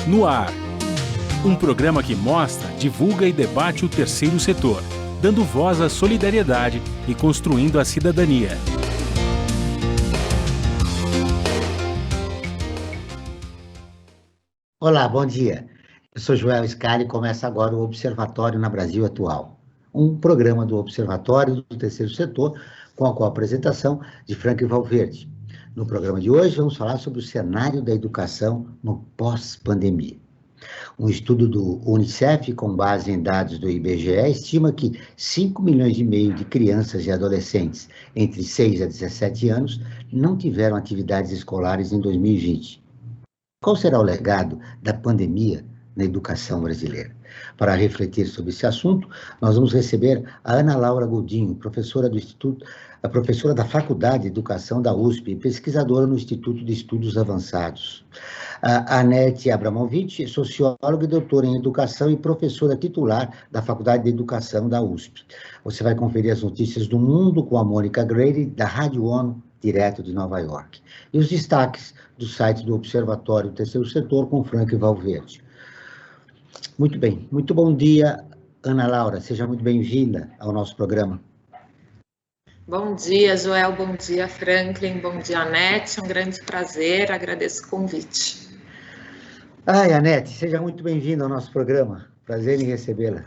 No ar. Um programa que mostra, divulga e debate o terceiro setor, dando voz à solidariedade e construindo a cidadania. Olá, bom dia. Eu sou Joel Scali e começa agora o Observatório na Brasil Atual, um programa do Observatório do Terceiro Setor com a apresentação de Franklin Valverde. No programa de hoje vamos falar sobre o cenário da educação no pós-pandemia. Um estudo do UNICEF, com base em dados do IBGE, estima que 5 milhões e meio de crianças e adolescentes entre 6 a 17 anos não tiveram atividades escolares em 2020. Qual será o legado da pandemia na educação brasileira? Para refletir sobre esse assunto, nós vamos receber a Ana Laura Godinho, professora do Instituto, a professora da Faculdade de Educação da USP e pesquisadora no Instituto de Estudos Avançados. A Anete Abramovich, socióloga e doutora em Educação e professora titular da Faculdade de Educação da USP. Você vai conferir as notícias do mundo com a Mônica Grady, da Rádio ONU, direto de Nova York. E os destaques do site do Observatório Terceiro Setor com Franklin Valverde. Muito bem, muito bom dia, Ana Laura, seja muito bem-vinda ao nosso programa. Bom dia, Joel, bom dia, Franklin, bom dia, Anete, um grande prazer, agradeço o convite. Ai, Anete, seja muito bem-vinda ao nosso programa, prazer em recebê-la.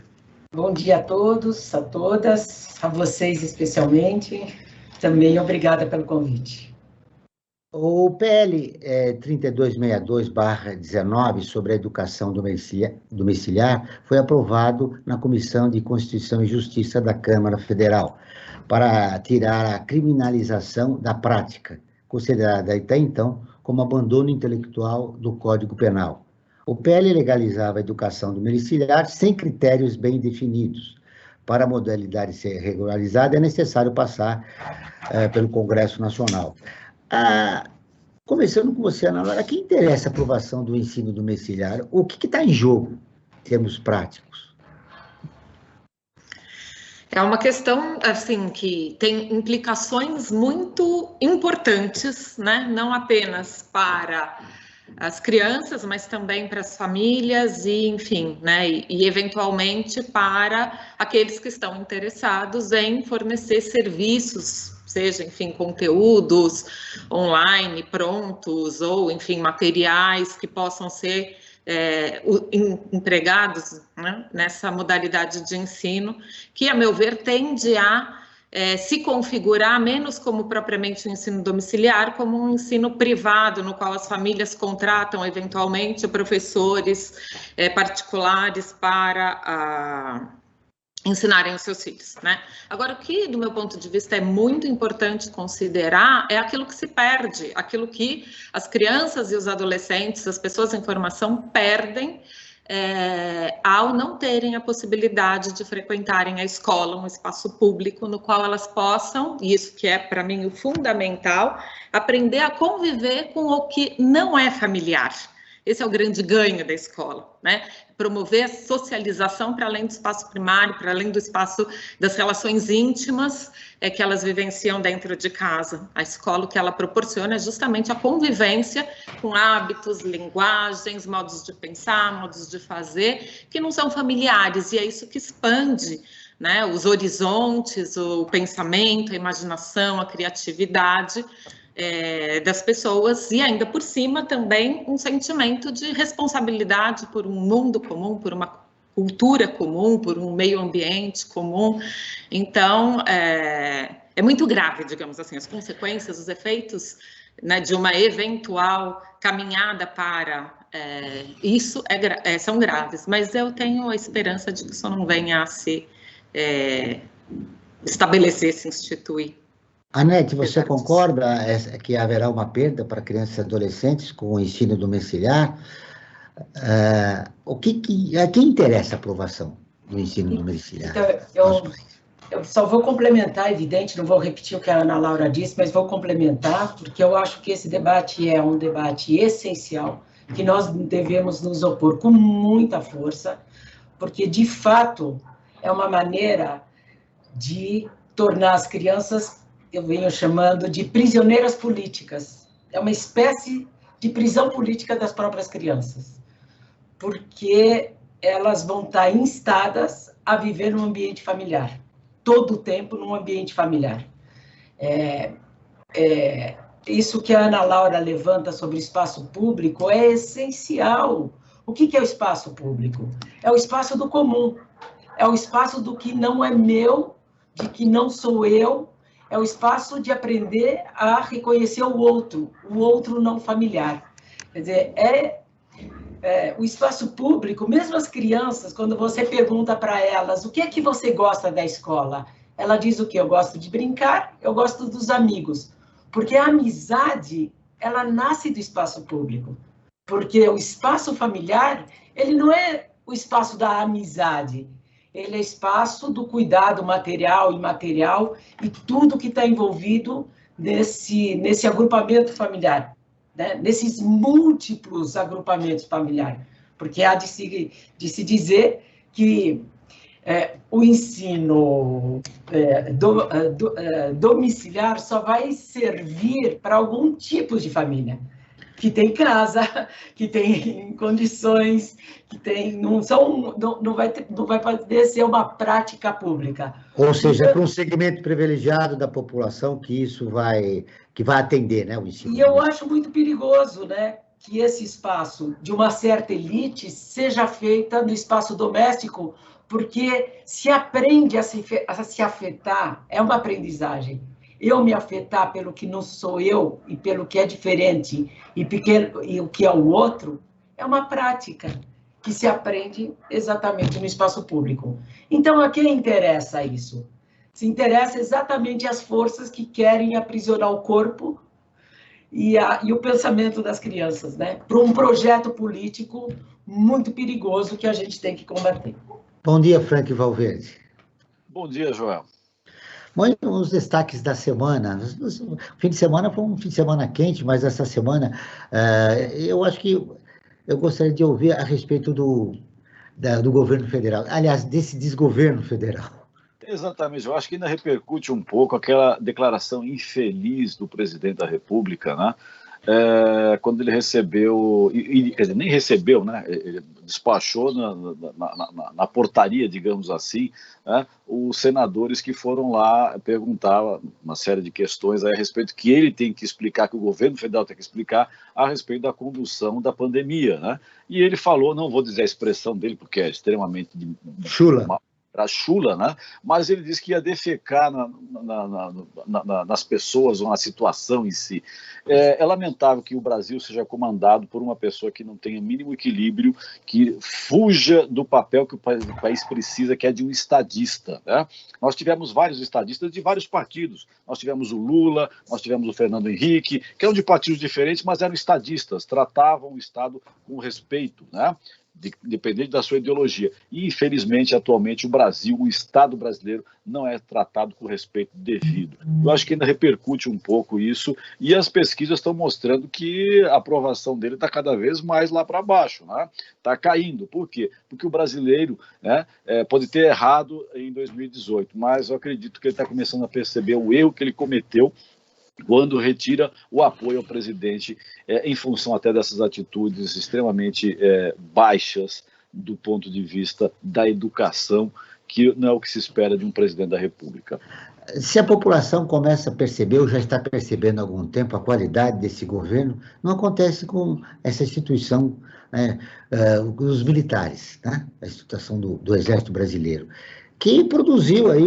Bom dia a todos, a todas, a vocês especialmente, também obrigada pelo convite. O PL 3262/19 sobre a educação domiciliar foi aprovado na Comissão de Constituição e Justiça da Câmara Federal para tirar a criminalização da prática, considerada até então como abandono intelectual do Código Penal. O PL legalizava a educação domiciliar sem critérios bem definidos. Para a modalidade ser regularizada, é necessário passar pelo Congresso Nacional. Começando com você, Ana Laura, a que interessa a aprovação do ensino domiciliar? O que está em jogo, em termos práticos? É uma questão, assim, que tem implicações muito importantes, né? Não apenas para as crianças, mas também para as famílias e, enfim, né? E eventualmente para aqueles que estão interessados em fornecer serviços, seja, enfim, conteúdos online prontos ou, enfim, materiais que possam ser empregados, né, nessa modalidade de ensino, que, a meu ver, tende a se configurar menos como propriamente um ensino domiciliar, como um ensino privado, no qual as famílias contratam, eventualmente, professores particulares para ensinarem os seus filhos, né? Agora, o que, do meu ponto de vista, é muito importante considerar é aquilo que se perde, aquilo que as crianças e os adolescentes, as pessoas em formação, perdem ao não terem a possibilidade de frequentarem a escola, um espaço público no qual elas possam, e isso que é, para mim, o fundamental, aprender a conviver com o que não é familiar. Esse é o grande ganho da escola, né? Promover a socialização para além do espaço primário, para além do espaço das relações íntimas que elas vivenciam dentro de casa. A escola, o que ela proporciona é justamente a convivência com hábitos, linguagens, modos de pensar, modos de fazer, que não são familiares, e é isso que expande, né, os horizontes, o pensamento, a imaginação, a criatividade das pessoas, e ainda por cima também um sentimento de responsabilidade por um mundo comum, por uma cultura comum, por um meio ambiente comum. Então, é muito grave, digamos assim, as consequências, os efeitos, né, de uma eventual caminhada para isso são graves, mas eu tenho a esperança de que isso não venha a se estabelecer, se instituir. Anete, você concorda que haverá uma perda para crianças e adolescentes com o ensino domiciliar? A quem interessa a aprovação do ensino domiciliar? Então, eu só vou complementar, evidente, não vou repetir o que a Ana Laura disse, mas vou complementar, porque eu acho que esse debate é um debate essencial, que nós devemos nos opor com muita força, porque, de fato, é uma maneira de tornar as crianças, eu venho chamando de prisioneiras políticas. É uma espécie de prisão política das próprias crianças. porque elas vão estar instadas a viver num ambiente familiar, todo o tempo num ambiente familiar. Isso que a Ana Laura levanta sobre o espaço público é essencial. O que é o espaço público? É o espaço do comum, é o espaço do que não é meu, de que não sou eu, é o espaço de aprender a reconhecer o outro não familiar. Quer dizer, o espaço público, mesmo as crianças, quando você pergunta para elas o que é que você gosta da escola, ela diz o quê? Eu gosto de brincar, eu gosto dos amigos. Porque a amizade, ela nasce do espaço público. Porque o espaço familiar, ele não é o espaço da amizade, ele é espaço do cuidado material e imaterial e tudo que está envolvido nesse agrupamento familiar, né? Nesses múltiplos agrupamentos familiares. Porque há de se dizer que o ensino domiciliar só vai servir para algum tipo de família, que tem casa, que tem condições, que tem, não vai poder ser uma prática pública. Ou seja, para um segmento privilegiado da população que vai atender, né, o ensino. E eu acho muito perigoso, né, que esse espaço de uma certa elite seja feita no espaço doméstico, porque se aprende a se afetar, é uma aprendizagem. Eu me afetar pelo que não sou eu e pelo que é diferente e o que é o outro, é uma prática que se aprende exatamente no espaço público. Então, a quem interessa isso? Se interessa exatamente as forças que querem aprisionar o corpo e o pensamento das crianças, né? Para um projeto político muito perigoso que a gente tem que combater. Bom dia, Frank Valverde. Bom dia, Joel. Bom, os destaques da semana. O fim de semana foi um fim de semana quente, mas essa semana eu acho que eu gostaria de ouvir a respeito do governo federal. Aliás, desse desgoverno federal. Exatamente, eu acho que ainda repercute um pouco aquela declaração infeliz do presidente da República, né? Quando ele recebeu, quer dizer, nem recebeu, né? Ele despachou na portaria, digamos assim, né? Os senadores que foram lá perguntar uma série de questões a respeito que ele tem que explicar, que o governo federal tem que explicar a respeito da condução da pandemia, né? E ele falou, não vou dizer a expressão dele porque é extremamente chula. Era chula, né? Mas ele disse que ia defecar nas pessoas ou na situação em si. É lamentável que o Brasil seja comandado por uma pessoa que não tenha mínimo equilíbrio, que fuja do papel que o país precisa, que é de um estadista, né? Nós tivemos vários estadistas de vários partidos. Nós tivemos o Lula, nós tivemos o Fernando Henrique, que eram de partidos diferentes, mas eram estadistas, tratavam o Estado com respeito, né? Independente da sua ideologia. E, infelizmente, atualmente, o Estado brasileiro não é tratado com respeito devido. Eu acho que ainda repercute um pouco isso, e as pesquisas estão mostrando que a aprovação dele está cada vez mais lá para baixo, né? Está caindo. Por quê? Porque o brasileiro, né, pode ter errado em 2018, mas eu acredito que ele está começando a perceber o erro que ele cometeu quando retira o apoio ao presidente em função até dessas atitudes extremamente baixas do ponto de vista da educação, que não é o que se espera de um presidente da República. Se a população começa a perceber, ou já está percebendo há algum tempo, a qualidade desse governo, não acontece com essa instituição, né, os militares, né, a instituição do Exército Brasileiro, que produziu aí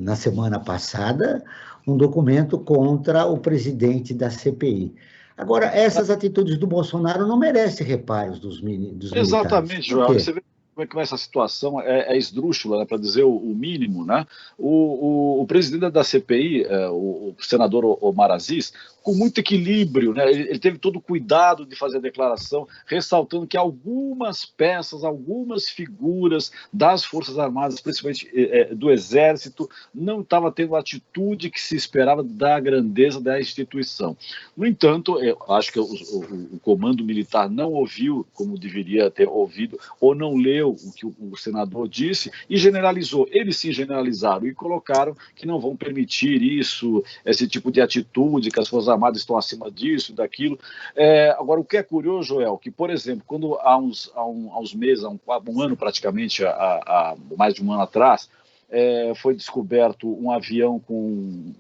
na semana passada um documento contra o presidente da CPI. Agora, essas atitudes do Bolsonaro não merecem reparos dos militares. Exatamente, João. Você vê como essa situação é esdrúxula, né, para dizer o mínimo, né? O presidente da CPI, o senador Omar Aziz, com muito equilíbrio, né? Ele teve todo o cuidado de fazer a declaração, ressaltando que algumas peças, algumas figuras das Forças Armadas, principalmente do Exército, não estavam tendo a atitude que se esperava da grandeza da instituição. No entanto, eu acho que o comando militar não ouviu como deveria ter ouvido, ou não leu entendeu o que o senador disse e generalizou. Eles sim generalizaram e colocaram que não vão permitir isso, esse tipo de atitude, que as Forças Armadas estão acima disso, daquilo. Agora, o que é curioso, Joel, que, por exemplo, quando há uns meses, há um ano praticamente, há mais de um ano atrás, foi descoberto um avião com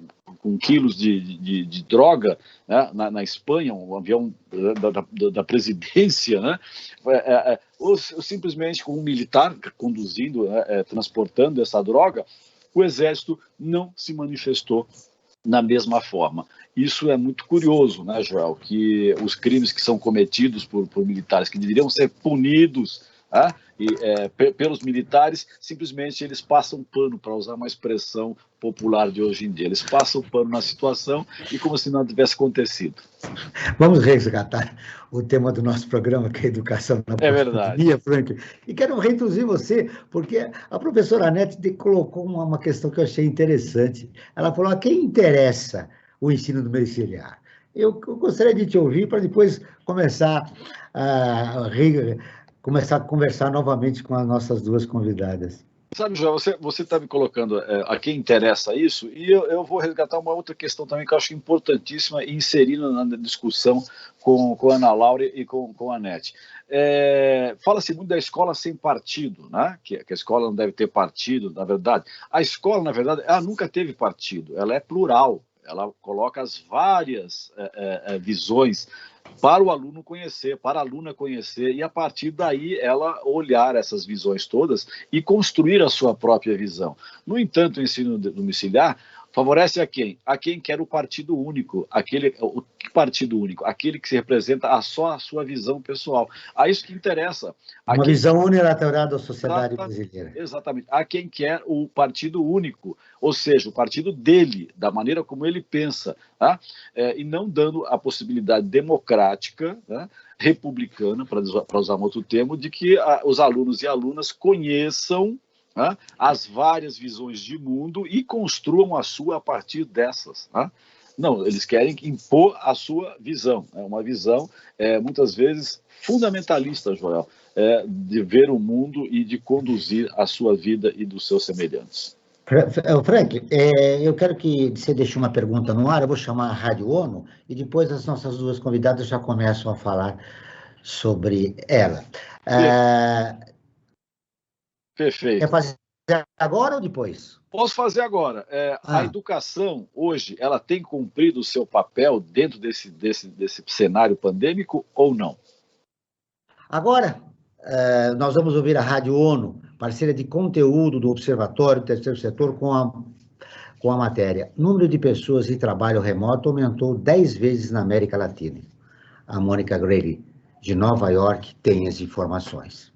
quilos de droga, né, na Espanha, um avião da presidência, né, ou simplesmente com um militar conduzindo, transportando essa droga, o Exército não se manifestou na mesma forma. Isso é muito curioso, né, Joel, que os crimes que são cometidos por militares, que deveriam ser punidos pelos militares, simplesmente eles passam pano, para usar uma expressão popular de hoje em dia. Eles passam pano na situação e como se nada tivesse acontecido. Vamos resgatar o tema do nosso programa, que é a educação na pandemia, Frank. E quero reintroduzir você, porque a professora Anete colocou uma questão que eu achei interessante. Ela falou: a quem interessa o ensino domiciliar? Eu gostaria de te ouvir para depois começar a conversar novamente com as nossas duas convidadas. Sabe, João, você está me colocando a quem interessa isso, e eu vou resgatar uma outra questão também que eu acho importantíssima e inserida na discussão com a Ana Laura e com a Anete. Fala-se muito da escola sem partido, né? Que a escola não deve ter partido, na verdade. A escola, na verdade, ela nunca teve partido, ela é plural, ela coloca as várias visões para o aluno conhecer, para a aluna conhecer, e a partir daí ela olhar essas visões todas e construir a sua própria visão. No entanto, o ensino domiciliar favorece a quem? A quem quer o partido único. O partido único? Aquele que se representa só a sua visão pessoal. A isso que interessa. Uma visão unilateral da sociedade brasileira. Exatamente. A quem quer o partido único, ou seja, o partido dele, da maneira como ele pensa, tá? E não dando a possibilidade democrática, né, republicana, para usar um outro termo, de que os alunos e alunas conheçam as várias visões de mundo e construam a sua a partir dessas. Não, eles querem impor a sua visão, uma visão muitas vezes fundamentalista, Joel, de ver o mundo e de conduzir a sua vida e dos seus semelhantes. Frank, eu quero que você deixe uma pergunta no ar, eu vou chamar a Rádio ONU e depois as nossas duas convidadas já começam a falar sobre ela. Perfeito. Quer fazer agora ou depois? Posso fazer agora. A educação, hoje, ela tem cumprido o seu papel dentro desse cenário pandêmico ou não? Agora, nós vamos ouvir a Rádio ONU, parceira de conteúdo do Observatório Terceiro Setor, com a matéria: número de pessoas em trabalho remoto aumentou 10 vezes na América Latina. A Mônica Grady, de Nova York, tem as informações.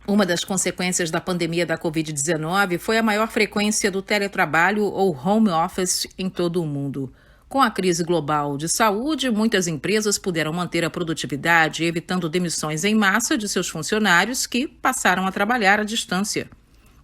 Uma das consequências da pandemia da Covid-19 foi a maior frequência do teletrabalho ou home office em todo o mundo. Com a crise global de saúde, muitas empresas puderam manter a produtividade, evitando demissões em massa de seus funcionários que passaram a trabalhar à distância.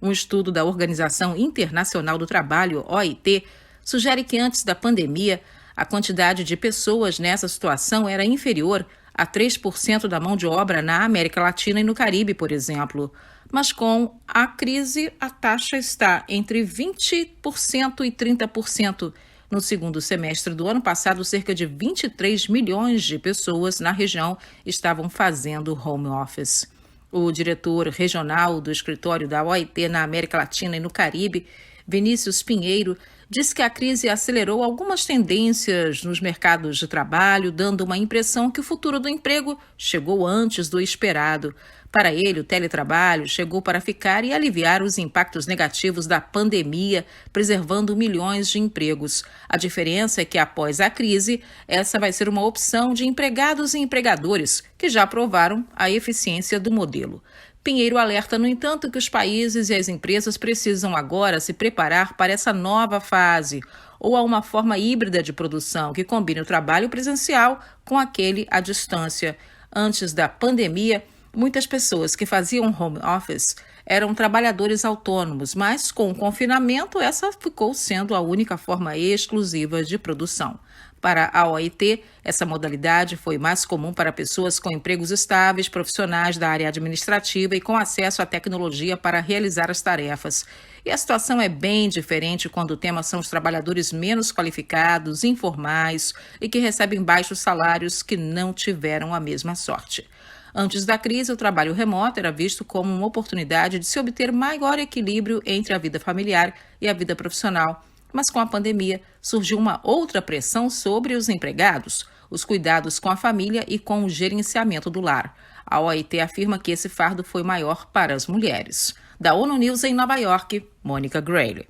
Um estudo da Organização Internacional do Trabalho, OIT, sugere que antes da pandemia, a quantidade de pessoas nessa situação era inferior a 3% da mão de obra na América Latina e no Caribe, por exemplo. Mas com a crise, a taxa está entre 20% e 30%. No segundo semestre do ano passado, cerca de 23 milhões de pessoas na região estavam fazendo home office. O diretor regional do escritório da OIT na América Latina e no Caribe, Vinícius Pinheiro, disse que a crise acelerou algumas tendências nos mercados de trabalho, dando uma impressão que o futuro do emprego chegou antes do esperado. Para ele, o teletrabalho chegou para ficar e aliviar os impactos negativos da pandemia, preservando milhões de empregos. A diferença é que, após a crise, essa vai ser uma opção de empregados e empregadores, que já provaram a eficiência do modelo. Pinheiro alerta, no entanto, que os países e as empresas precisam agora se preparar para essa nova fase, ou a uma forma híbrida de produção que combine o trabalho presencial com aquele à distância. Antes da pandemia, muitas pessoas que faziam home office eram trabalhadores autônomos, mas com o confinamento essa ficou sendo a única forma exclusiva de produção. Para a OIT, essa modalidade foi mais comum para pessoas com empregos estáveis, profissionais da área administrativa e com acesso à tecnologia para realizar as tarefas. E a situação é bem diferente quando o tema são os trabalhadores menos qualificados, informais e que recebem baixos salários que não tiveram a mesma sorte. Antes da crise, o trabalho remoto era visto como uma oportunidade de se obter maior equilíbrio entre a vida familiar e a vida profissional. Mas com a pandemia, surgiu uma outra pressão sobre os empregados, os cuidados com a família e com o gerenciamento do lar. A OIT afirma que esse fardo foi maior para as mulheres. Da ONU News em Nova York, Mônica Grayle.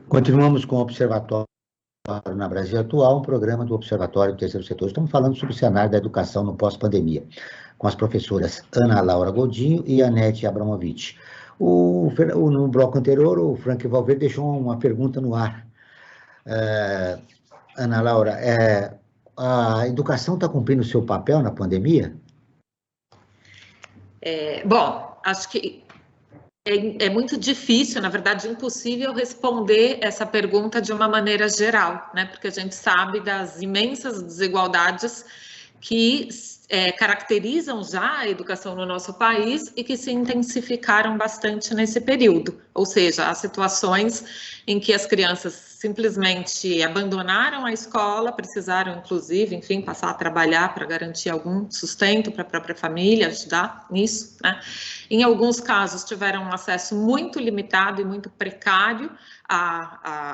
Continuamos com o Observatório na Brasil Atual, um programa do Observatório do Terceiro Setor. Estamos falando sobre o cenário da educação no pós-pandemia, com as professoras Ana Laura Godinho e Anete Abramovich. No bloco anterior, o Frank Valverde deixou uma pergunta no ar. Ana Laura, a educação está cumprindo o seu papel na pandemia? Bom, acho que é muito difícil, na verdade impossível, responder essa pergunta de uma maneira geral, né? Porque a gente sabe das imensas desigualdades que caracterizam já a educação no nosso país e que se intensificaram bastante nesse período. Ou seja, há situações em que as crianças simplesmente abandonaram a escola, precisaram, inclusive, enfim, passar a trabalhar para garantir algum sustento para a própria família, ajudar nisso, né? Em alguns casos, tiveram um acesso muito limitado e muito precário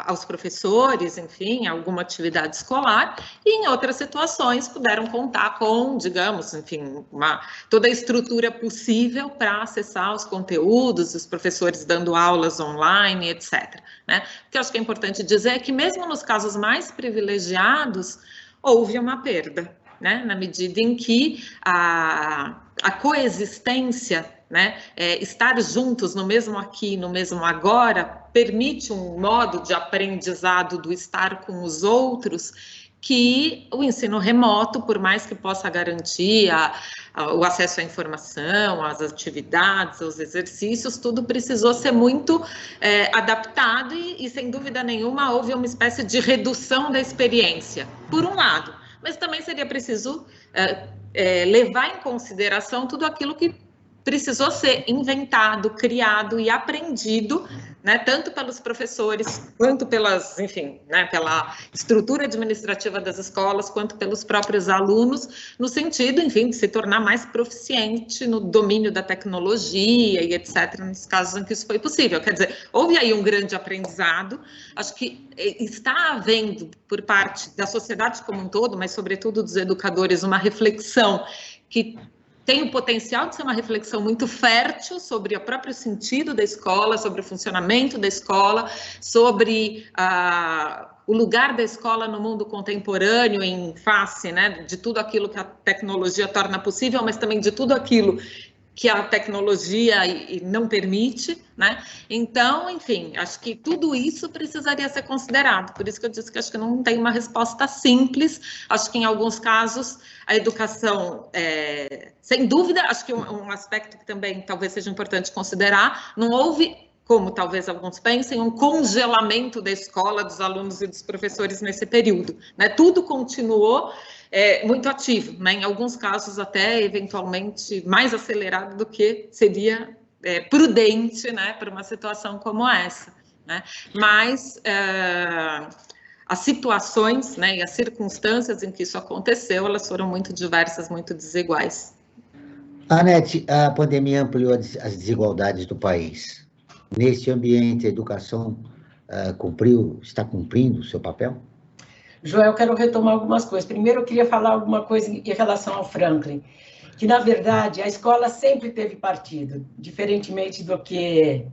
aos professores, enfim, a alguma atividade escolar, e em outras situações puderam contar com, digamos, enfim, toda a estrutura possível para acessar os conteúdos, os professores dando aulas online, etc. Né? O que eu acho que é importante dizer é que mesmo nos casos mais privilegiados, houve uma perda, né? Na medida em que a coexistência, né, estar juntos no mesmo aqui, no mesmo agora, permite um modo de aprendizado do estar com os outros que o ensino remoto, por mais que possa garantir o acesso à informação, às atividades, aos exercícios, tudo precisou ser muito adaptado e, sem dúvida nenhuma, houve uma espécie de redução da experiência, por um lado, mas também seria preciso levar em consideração tudo aquilo que precisou ser inventado, criado e aprendido, né, tanto pelos professores, quanto pelas, enfim, né, pela estrutura administrativa das escolas, quanto pelos próprios alunos, no sentido, enfim, de se tornar mais proficiente no domínio da tecnologia e etc., nos casos em que isso foi possível. Quer dizer, houve aí um grande aprendizado, acho que está havendo, por parte da sociedade como um todo, mas sobretudo dos educadores, uma reflexão que tem o potencial de ser uma reflexão muito fértil sobre o próprio sentido da escola, sobre o funcionamento da escola, sobre o lugar da escola no mundo contemporâneo em face, né, de tudo aquilo que a tecnologia torna possível, mas também de tudo aquilo que a tecnologia não permite, né? Então, enfim, acho que tudo isso precisaria ser considerado. Por isso que eu disse que acho que não tem uma resposta simples. Acho que em alguns casos a educação, sem dúvida, acho que um aspecto que também talvez seja importante considerar, não houve, como talvez alguns pensem, um congelamento da escola, dos alunos e dos professores nesse período, né? Tudo continuou muito ativo, né? Em alguns casos até eventualmente mais acelerado do que seria prudente, né, para uma situação como essa, né? Mas as situações, né, e as circunstâncias em que isso aconteceu, elas foram muito diversas, muito desiguais. Anete, a pandemia ampliou as desigualdades do país. Neste ambiente, a educação está cumprindo o seu papel? Joel, eu quero retomar algumas coisas. Primeiro, eu queria falar alguma coisa em relação ao Franklin, que, na verdade, a escola sempre teve partido, diferentemente do que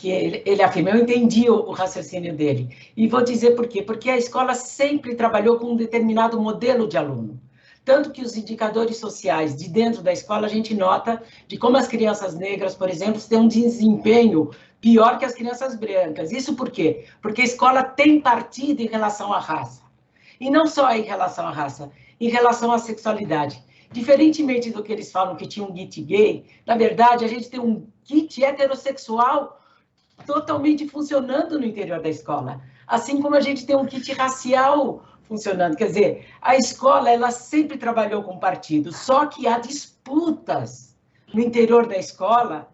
ele afirma. Eu entendi o raciocínio dele. E vou dizer por quê. Porque a escola sempre trabalhou com um determinado modelo de aluno. Tanto que os indicadores sociais de dentro da escola, a gente nota de como as crianças negras, por exemplo, têm um desempenho pior que as crianças brancas. Isso por quê? Porque a escola tem partido em relação à raça. E não só em relação à raça, em relação à sexualidade. Diferentemente do que eles falam que tinha um kit gay, na verdade, a gente tem um kit heterossexual totalmente funcionando no interior da escola. Assim como a gente tem um kit racial funcionando. Quer dizer, a escola, ela sempre trabalhou com partidos, só que há disputas no interior da escola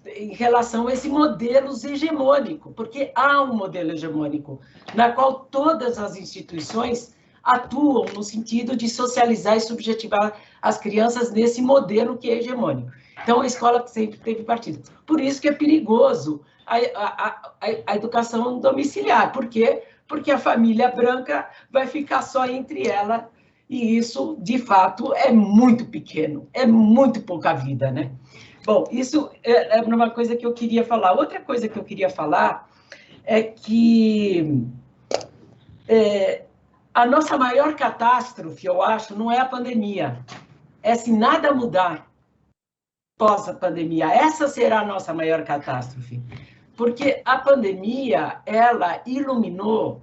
em relação a esse modelo hegemônico, porque há um modelo hegemônico na qual todas as instituições atuam no sentido de socializar e subjetivar as crianças nesse modelo que é hegemônico. Então, a escola sempre teve partido. Por isso que é perigoso a educação domiciliar. Por quê? Porque a família branca vai ficar só entre ela, e isso, de fato, é muito pequeno, é muito pouca vida, né? Bom, isso é uma coisa que eu queria falar. Outra coisa que eu queria falar é que a nossa maior catástrofe, eu acho, não é a pandemia. É se nada mudar pós a pandemia. Essa será a nossa maior catástrofe. Porque a pandemia, ela iluminou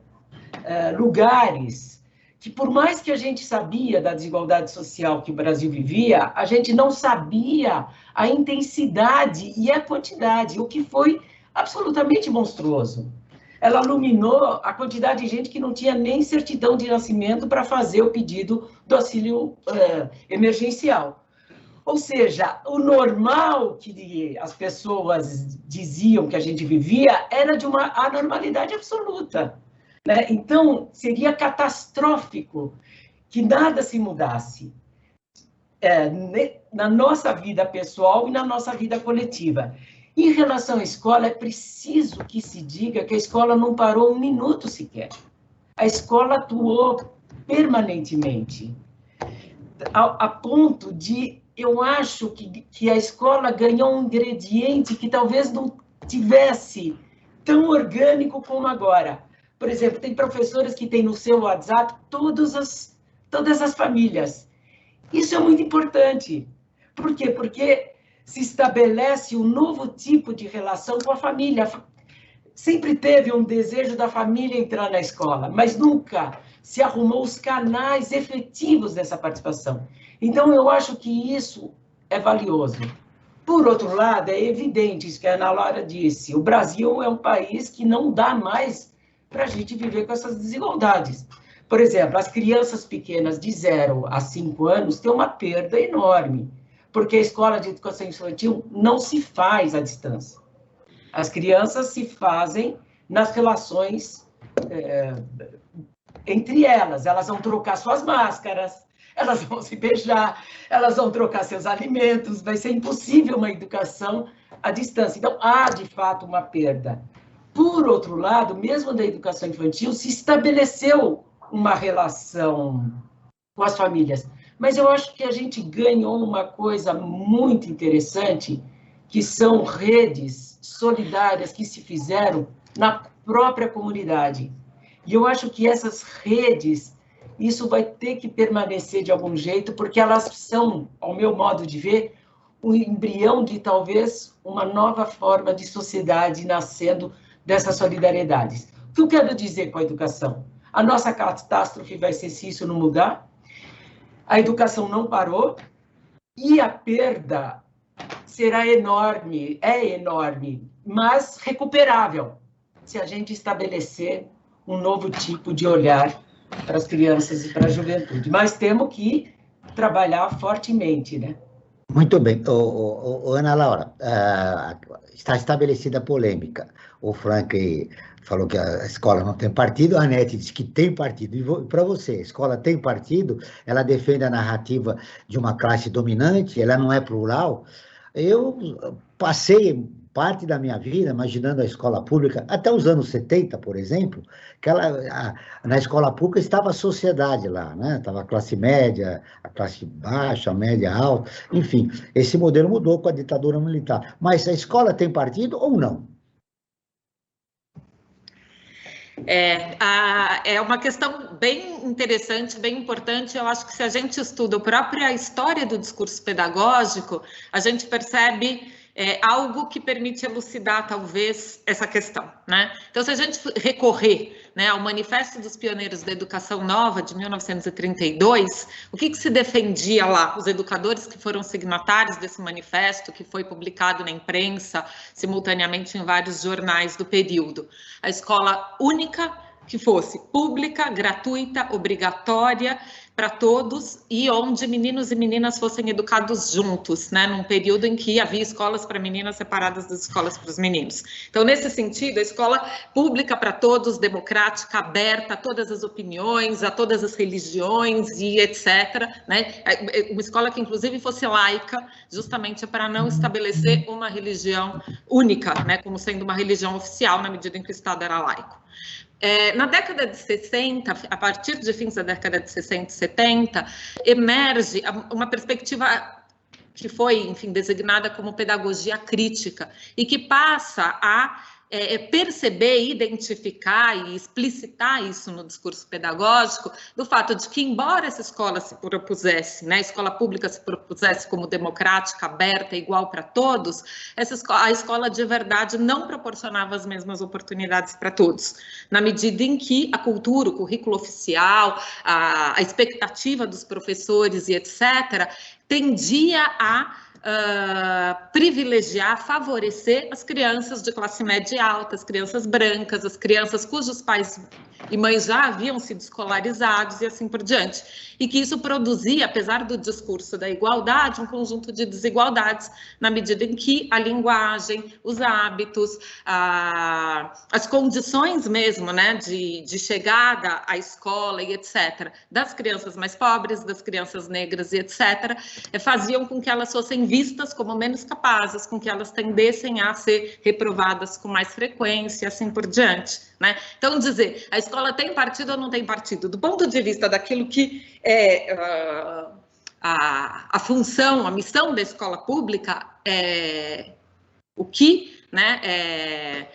lugares que, por mais que a gente sabia da desigualdade social que o Brasil vivia, a gente não sabia a intensidade e a quantidade, o que foi absolutamente monstruoso. Ela iluminou a quantidade de gente que não tinha nem certidão de nascimento para fazer o pedido do auxílio emergencial. Ou seja, o normal que as pessoas diziam que a gente vivia era de uma anormalidade absoluta, né? Então, seria catastrófico que nada se mudasse na nossa vida pessoal e na nossa vida coletiva. Em relação à escola, é preciso que se diga que a escola não parou um minuto sequer. A escola atuou permanentemente, a ponto de, eu acho que a escola ganhou um ingrediente que talvez não tivesse tão orgânico como agora. Por exemplo, tem professores que têm no seu WhatsApp todas as famílias. Isso é muito importante. Por quê? Porque se estabelece um novo tipo de relação com a família. Sempre teve um desejo da família entrar na escola, mas nunca se arrumou os canais efetivos dessa participação. Então, eu acho que isso é valioso. Por outro lado, é evidente isso que a Ana Laura disse, o Brasil é um país que não dá mais para a gente viver com essas desigualdades. Por exemplo, as crianças pequenas de 0 a 5 anos têm uma perda enorme, porque a escola de educação infantil não se faz à distância. As crianças se fazem nas relações entre elas vão trocar suas máscaras, elas vão se beijar, elas vão trocar seus alimentos, vai ser impossível uma educação à distância. Então, há, de fato, uma perda. Por outro lado, mesmo da educação infantil, se estabeleceu uma relação com as famílias. Mas eu acho que a gente ganhou uma coisa muito interessante, que são redes solidárias que se fizeram na própria comunidade. E eu acho que essas redes, isso vai ter que permanecer de algum jeito, porque elas são, ao meu modo de ver, um embrião de talvez uma nova forma de sociedade nascendo dessas solidariedades. O que eu quero dizer com a educação? A nossa catástrofe vai ser se isso não mudar, a educação não parou e a perda será enorme, é enorme, mas recuperável, se a gente estabelecer um novo tipo de olhar para as crianças e para a juventude. Mas temos que trabalhar fortemente, né? Muito bem. Ana Laura, está estabelecida a polêmica. O Frank falou que a escola não tem partido, a Anete disse que tem partido. E para você, a escola tem partido? Ela defende a narrativa de uma classe dominante? Ela não é plural? Eu passei parte da minha vida imaginando a escola pública, até os anos 70, por exemplo, que na escola pública estava a sociedade lá, né? Estava a classe média, a classe baixa, a média alta, enfim, esse modelo mudou com a ditadura militar. Mas a escola tem partido ou não? É uma questão bem interessante, bem importante. Eu acho que se a gente estuda a própria história do discurso pedagógico, a gente percebe algo que permite elucidar, talvez, essa questão, né? Então, se a gente recorrer, né, ao Manifesto dos Pioneiros da Educação Nova, de 1932, o que se defendia lá? Os educadores que foram signatários desse manifesto, que foi publicado na imprensa, simultaneamente em vários jornais do período. A escola única, que fosse pública, gratuita, obrigatória para todos e onde meninos e meninas fossem educados juntos, né, num período em que havia escolas para meninas separadas das escolas para os meninos. Então, nesse sentido, a escola pública para todos, democrática, aberta a todas as opiniões, a todas as religiões e etc., né, uma escola que inclusive fosse laica, justamente para não estabelecer uma religião única, né, como sendo uma religião oficial na medida em que o Estado era laico. Na década de 60, a partir de fins da década de 60 e 70, emerge uma perspectiva que foi, enfim, designada como pedagogia crítica e que passa a perceber, identificar e explicitar isso no discurso pedagógico, do fato de que, embora essa escola se propusesse, né, a escola pública se propusesse como democrática, aberta, igual para todos, a escola de verdade não proporcionava as mesmas oportunidades para todos, na medida em que a cultura, o currículo oficial, a expectativa dos professores e etc., tendia a privilegiar, favorecer as crianças de classe média alta, as crianças brancas, as crianças cujos pais e mães já haviam sido escolarizados e assim por diante. E que isso produzia, apesar do discurso da igualdade, um conjunto de desigualdades, na medida em que a linguagem, os hábitos, as condições mesmo, né, de chegada à escola e etc., das crianças mais pobres, das crianças negras e etc., faziam com que elas fossem vistas como menos capazes, com que elas tendessem a ser reprovadas com mais frequência, assim por diante, né? Então, dizer, a escola tem partido ou não tem partido? Do ponto de vista daquilo que é a função, a missão da escola pública, o que, né,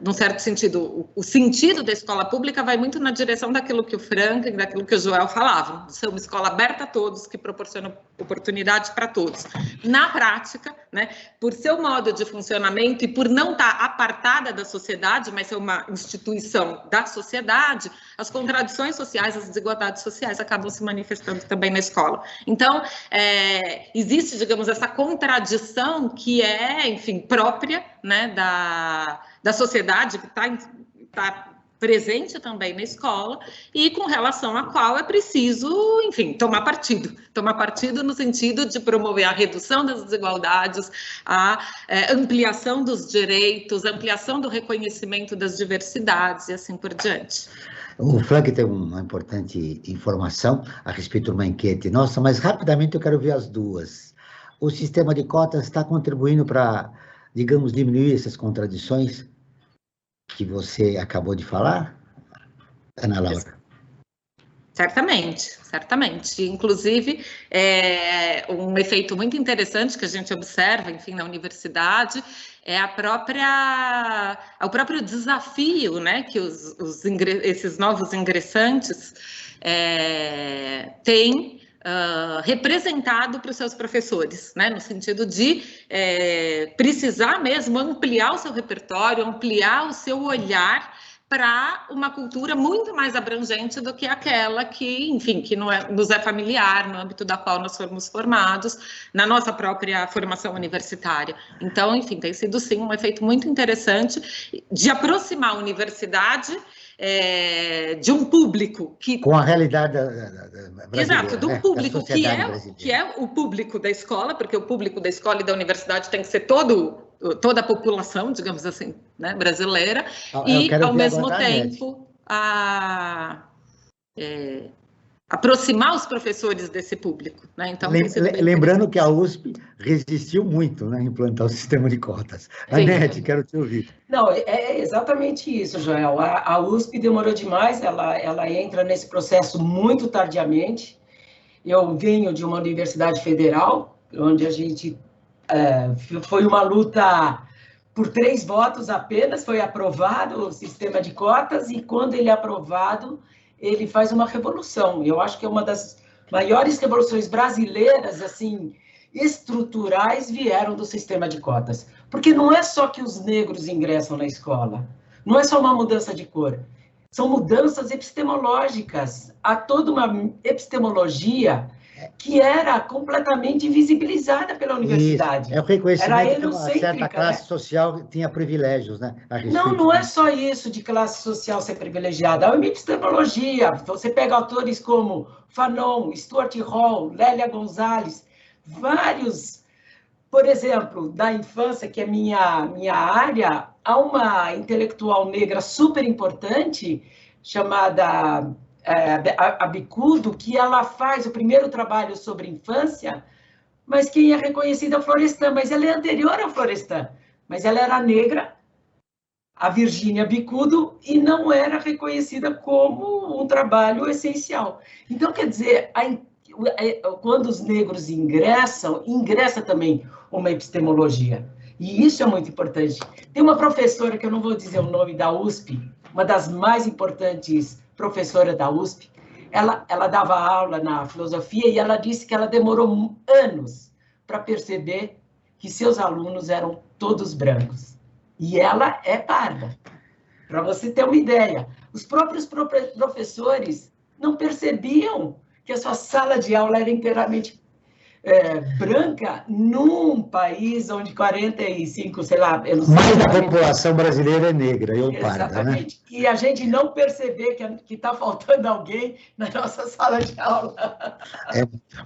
num certo sentido, o sentido da escola pública vai muito na direção daquilo que o Frank e daquilo que o Joel falavam, de ser uma escola aberta a todos, que proporciona oportunidade para todos. Na prática, né, por seu modo de funcionamento e por não estar apartada da sociedade, mas ser uma instituição da sociedade, as contradições sociais, as desigualdades sociais acabam se manifestando também na escola. Então, existe, digamos, essa contradição que é, enfim, própria, né, da sociedade, que está presente também na escola, e com relação à qual é preciso, enfim, tomar partido no sentido de promover a redução das desigualdades, a ampliação dos direitos, a ampliação do reconhecimento das diversidades e assim por diante. O Frank tem uma importante informação a respeito de uma enquete nossa, mas rapidamente eu quero ver as duas. O sistema de cotas está contribuindo para, digamos, diminuir essas contradições que você acabou de falar, Ana Laura? Certamente. Inclusive, um efeito muito interessante que a gente observa, enfim, na universidade, é o próprio desafio, né, que esses novos ingressantes têm representado para os seus professores, né, no sentido de precisar mesmo ampliar o seu repertório, ampliar o seu olhar para uma cultura muito mais abrangente do que aquela que, enfim, que nos é familiar, no âmbito da qual nós fomos formados, na nossa própria formação universitária. Então, enfim, tem sido, sim, um efeito muito interessante de aproximar a universidade de um público que... Com a realidade brasileira. Exato, do público que é o público da escola, porque o público da escola e da universidade tem que ser toda a população, digamos assim, né, brasileira, e, ao mesmo tempo, aproximar os professores desse público, né? Então, lembrando que a USP resistiu muito, né, em implantar o sistema de cotas. Anete, quero te ouvir. Não, é exatamente isso, Joel. A USP demorou demais, ela entra nesse processo muito tardiamente. Eu venho de uma universidade federal, onde a gente foi uma luta por 3 votos apenas, foi aprovado o sistema de cotas, e quando ele é aprovado, ele faz uma revolução. Eu acho que é uma das maiores revoluções brasileiras, assim, estruturais, vieram do sistema de cotas. Porque não é só que os negros ingressam na escola, não é só uma mudança de cor, são mudanças epistemológicas. Há toda uma epistemologia que era completamente invisibilizada pela universidade. Isso. É o reconhecimento Era que uma certa classe social tinha privilégios, né? Não é só isso de classe social ser privilegiada. É uma epistemologia. Você pega autores como Fanon, Stuart Hall, Lélia Gonzalez, vários. Por exemplo, da infância, que é minha área, há uma intelectual negra super importante, chamada Abicudo, que ela faz o primeiro trabalho sobre infância, mas quem é reconhecida é a Florestan, mas ela é anterior a Florestan, mas ela era negra, a Virgínia Bicudo, e não era reconhecida como um trabalho essencial. Então, quer dizer, quando os negros ingressa também uma epistemologia. E isso é muito importante. Tem uma professora, que eu não vou dizer o nome, da USP, uma das mais importantes professoras da USP, ela dava aula na filosofia e ela disse que ela demorou anos para perceber que seus alunos eram todos brancos. E ela é parda. Para você ter uma ideia, os próprios professores não percebiam que a sua sala de aula era inteiramente branca num país onde 45, sei lá... Eu não sei, mais da população brasileira é negra ou parda, né? Exatamente. E a gente não perceber que está faltando alguém na nossa sala de aula.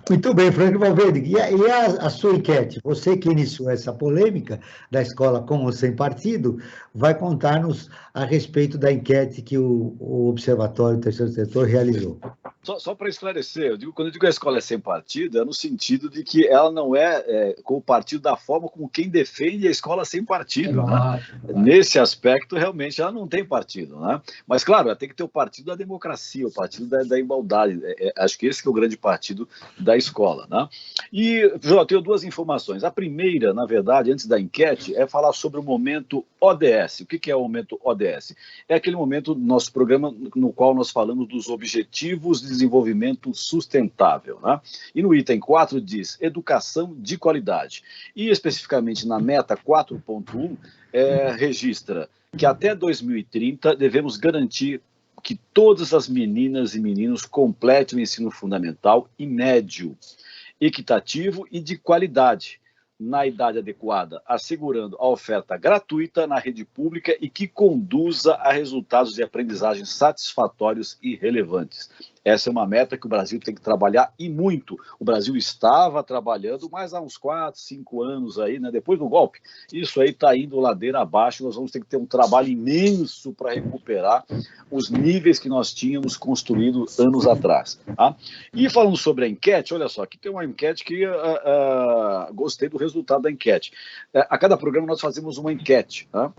Muito bem, Frank Valverde. E a sua enquete? Você que iniciou essa polêmica da escola com ou sem partido, vai contar-nos a respeito da enquete que o Observatório do Terceiro Setor realizou. Só para esclarecer, quando eu digo a escola é sem partido, é no sentido de que ela não é com o partido da forma como quem defende a escola sem partido. Né? Nesse aspecto, realmente, ela não tem partido. Né? Mas, claro, ela tem que ter o partido da democracia, o partido da igualdade. Acho que esse que é o grande partido da escola. Né? E, João, eu tenho duas informações. A primeira, na verdade, antes da enquete, é falar sobre o momento ODS. O que é o momento ODS? É aquele momento do nosso programa no qual nós falamos dos objetivos de desenvolvimento sustentável. Né? E no item 4 diz educação de qualidade. E especificamente na meta 4.1 registra que até 2030 devemos garantir que todas as meninas e meninos completem o ensino fundamental e médio, equitativo e de qualidade, na idade adequada, assegurando a oferta gratuita na rede pública e que conduza a resultados de aprendizagem satisfatórios e relevantes. Essa é uma meta que o Brasil tem que trabalhar e muito. O Brasil estava trabalhando, mas há uns 4, 5 anos aí, né, depois do golpe, isso aí está indo ladeira abaixo. Nós vamos ter que ter um trabalho imenso para recuperar os níveis que nós tínhamos construído anos atrás. Tá? E falando sobre a enquete, olha só, aqui tem uma enquete que gostei do resultado da enquete. A cada programa nós fazemos uma enquete, tá?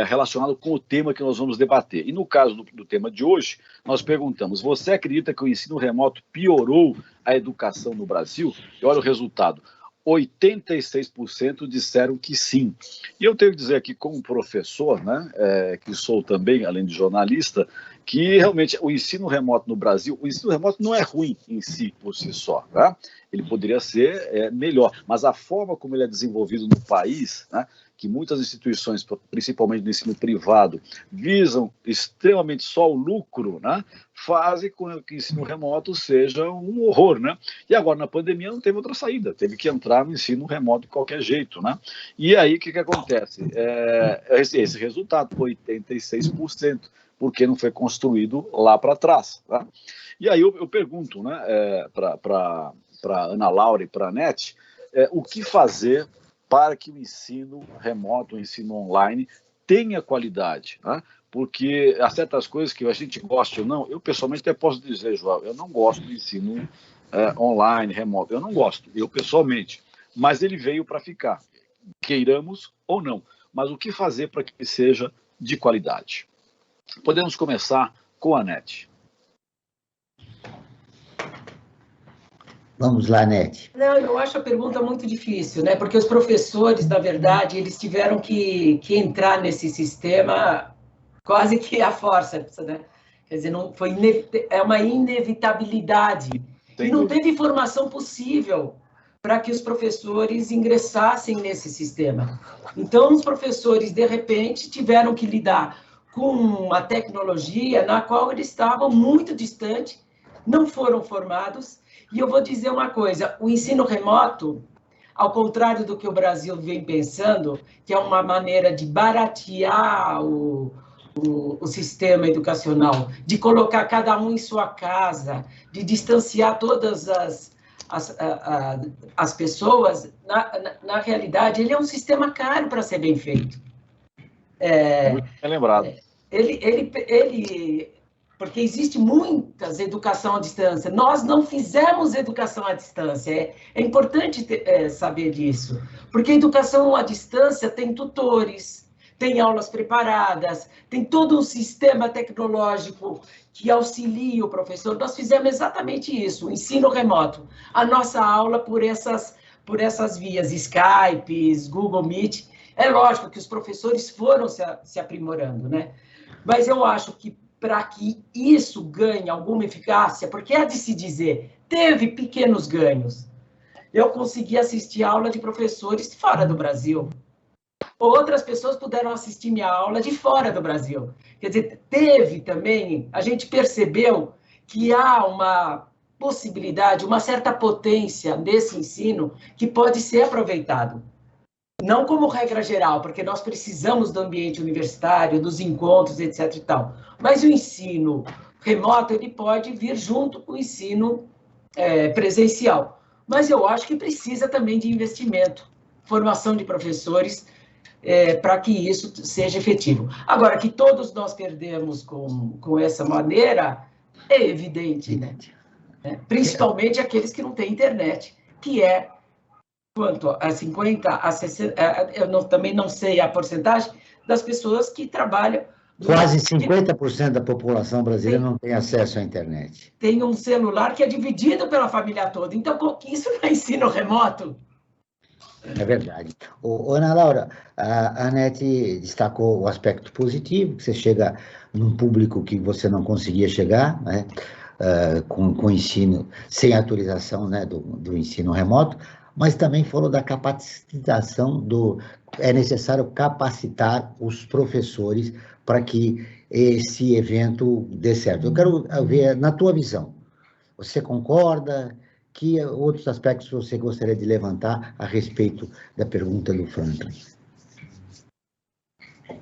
Relacionado com o tema que nós vamos debater. E no caso do tema de hoje, nós perguntamos: você acredita que o ensino remoto piorou a educação no Brasil? E olha o resultado. 86% disseram que sim. E eu tenho que dizer aqui, como professor, né, que sou também, além de jornalista, que realmente o ensino remoto no Brasil, o ensino remoto não é ruim em si, por si só. Tá? Ele poderia ser melhor, mas a forma como ele é desenvolvido no país, né, que muitas instituições, principalmente do ensino privado, visam extremamente só o lucro, né, fazem com que o ensino remoto seja um horror. Né? E agora, na pandemia, não teve outra saída, teve que entrar no ensino remoto de qualquer jeito. Né? E aí, o que acontece? Esse resultado foi 86%, porque não foi construído lá para trás. Tá? E aí eu pergunto, né, para Ana Laura e para a Nete, o que fazer para que o ensino remoto, o ensino online, tenha qualidade, né? Porque há certas coisas que a gente gosta ou não, eu pessoalmente até posso dizer, João, eu não gosto do ensino online, remoto, eu não gosto, eu pessoalmente, mas ele veio para ficar, queiramos ou não, mas o que fazer para que ele seja de qualidade? Podemos começar com a Nete. Vamos lá, Nete. Não, eu acho a pergunta muito difícil, né? Porque os professores, na verdade, eles tiveram que entrar nesse sistema quase que à força, né? Quer dizer, não foi uma inevitabilidade. E não teve formação possível para que os professores ingressassem nesse sistema. Então, os professores, de repente, tiveram que lidar com uma tecnologia na qual eles estavam muito distantes não foram formados. E eu vou dizer uma coisa, o ensino remoto, ao contrário do que o Brasil vem pensando, que é uma maneira de baratear o sistema educacional, de colocar cada um em sua casa, de distanciar todas as pessoas, na realidade, ele é um sistema caro para ser bem feito. Muito bem lembrado. Porque existe muitas educação à distância. Nós não fizemos educação à distância. É importante saber disso. Porque a educação à distância tem tutores, tem aulas preparadas, tem todo um sistema tecnológico que auxilia o professor. Nós fizemos exatamente isso, o ensino remoto. A nossa aula por essas vias, Skype, Google Meet. É lógico que os professores foram se aprimorando, né? Mas eu acho que para que isso ganhe alguma eficácia, porque é de se dizer, teve pequenos ganhos. Eu consegui assistir aula de professores fora do Brasil. Outras pessoas puderam assistir minha aula de fora do Brasil. Quer dizer, teve também, a gente percebeu que há uma possibilidade, uma certa potência nesse ensino que pode ser aproveitado. Não como regra geral, porque nós precisamos do ambiente universitário, dos encontros, etc. e tal. Mas o ensino remoto, ele pode vir junto com o ensino presencial. Mas eu acho que precisa também de investimento, formação de professores, para que isso seja efetivo. Agora, que todos nós perdemos com essa maneira, é evidente, né? Principalmente aqueles que não têm internet, que é quanto a 50, a 60, também não sei a porcentagem das pessoas que trabalham. Quase 50% da população brasileira não tem acesso à internet. Tem um celular que é dividido pela família toda. Então, isso não é ensino remoto? É verdade. Ana Laura, a Anete destacou o aspecto positivo, que você chega num público que você não conseguia chegar, né, com ensino, sem atualização, né, do ensino remoto, mas também falou da capacitação é necessário capacitar os professores para que esse evento dê certo. Eu quero ver, na tua visão, você concorda? Que outros aspectos você gostaria de levantar a respeito da pergunta do Franklin?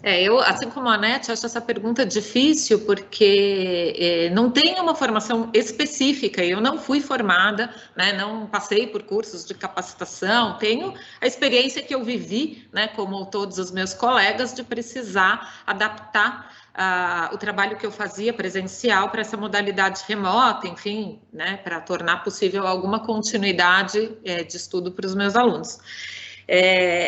Eu, assim como a Anete, acho essa pergunta difícil, porque não tem uma formação específica, eu não fui formada, né, não passei por cursos de capacitação, tenho a experiência que eu vivi, né, como todos os meus colegas, de precisar adaptar o trabalho que eu fazia presencial para essa modalidade remota, enfim, né, para tornar possível alguma continuidade de estudo para os meus alunos.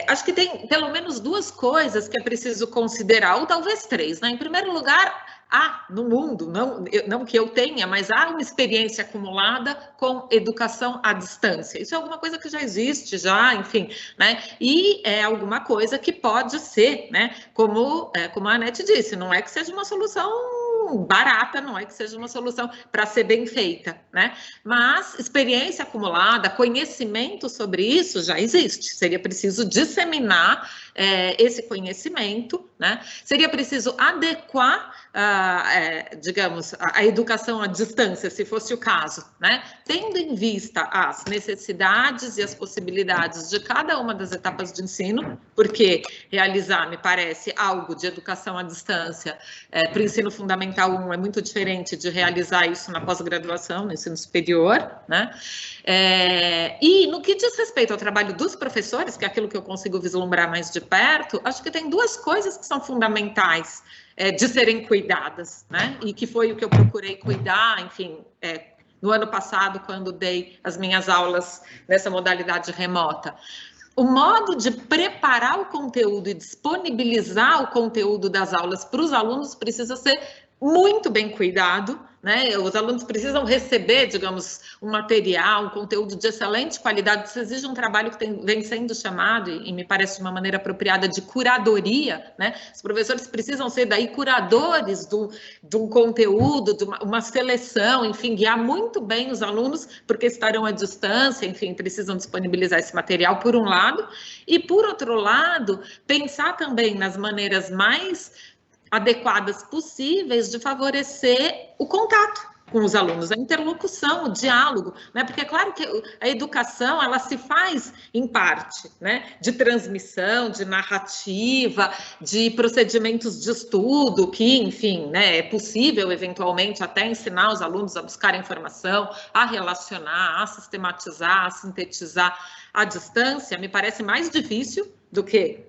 Acho que tem pelo menos duas coisas que é preciso considerar, ou talvez três, né? Em primeiro lugar, há no mundo, não que eu tenha, mas há uma experiência acumulada com educação à distância. Isso é alguma coisa que já existe, enfim, né? E é alguma coisa que pode ser, né? Como a Anete disse, não é que seja uma solução barata, não é que seja uma solução para ser bem feita, né? Mas experiência acumulada, conhecimento sobre isso já existe. Seria preciso disseminar esse conhecimento, né? Seria preciso adequar, digamos, a educação à distância, se fosse o caso, né? Tendo em vista as necessidades e as possibilidades de cada uma das etapas de ensino, porque realizar, me parece, algo de educação à distância para o ensino fundamental 1 é muito diferente de realizar isso na pós-graduação, no ensino superior, né? E no que diz respeito ao trabalho dos professores, que é aquilo que eu consigo vislumbrar mais de perto, acho que tem duas coisas que são fundamentais de serem cuidadas, né? E que foi o que eu procurei cuidar, enfim, no ano passado, quando dei as minhas aulas nessa modalidade remota. O modo de preparar o conteúdo e disponibilizar o conteúdo das aulas para os alunos precisa ser muito bem cuidado, né? Os alunos precisam receber, digamos, um material, um conteúdo de excelente qualidade. Isso exige um trabalho que vem sendo chamado, e me parece de uma maneira apropriada, de curadoria, né? Os professores precisam ser daí curadores de um conteúdo, de uma seleção, enfim, guiar muito bem os alunos, porque estarão à distância, enfim, precisam disponibilizar esse material, por um lado, e por outro lado, pensar também nas maneiras mais adequadas possíveis de favorecer o contato, com os alunos? A interlocução, o diálogo, né? Porque é claro que a educação, ela se faz em parte, né? De transmissão, de narrativa, de procedimentos de estudo, que, enfim, né? É possível, eventualmente, até ensinar os alunos a buscar informação, a relacionar, a sistematizar, a sintetizar à distância. Me parece mais difícil do que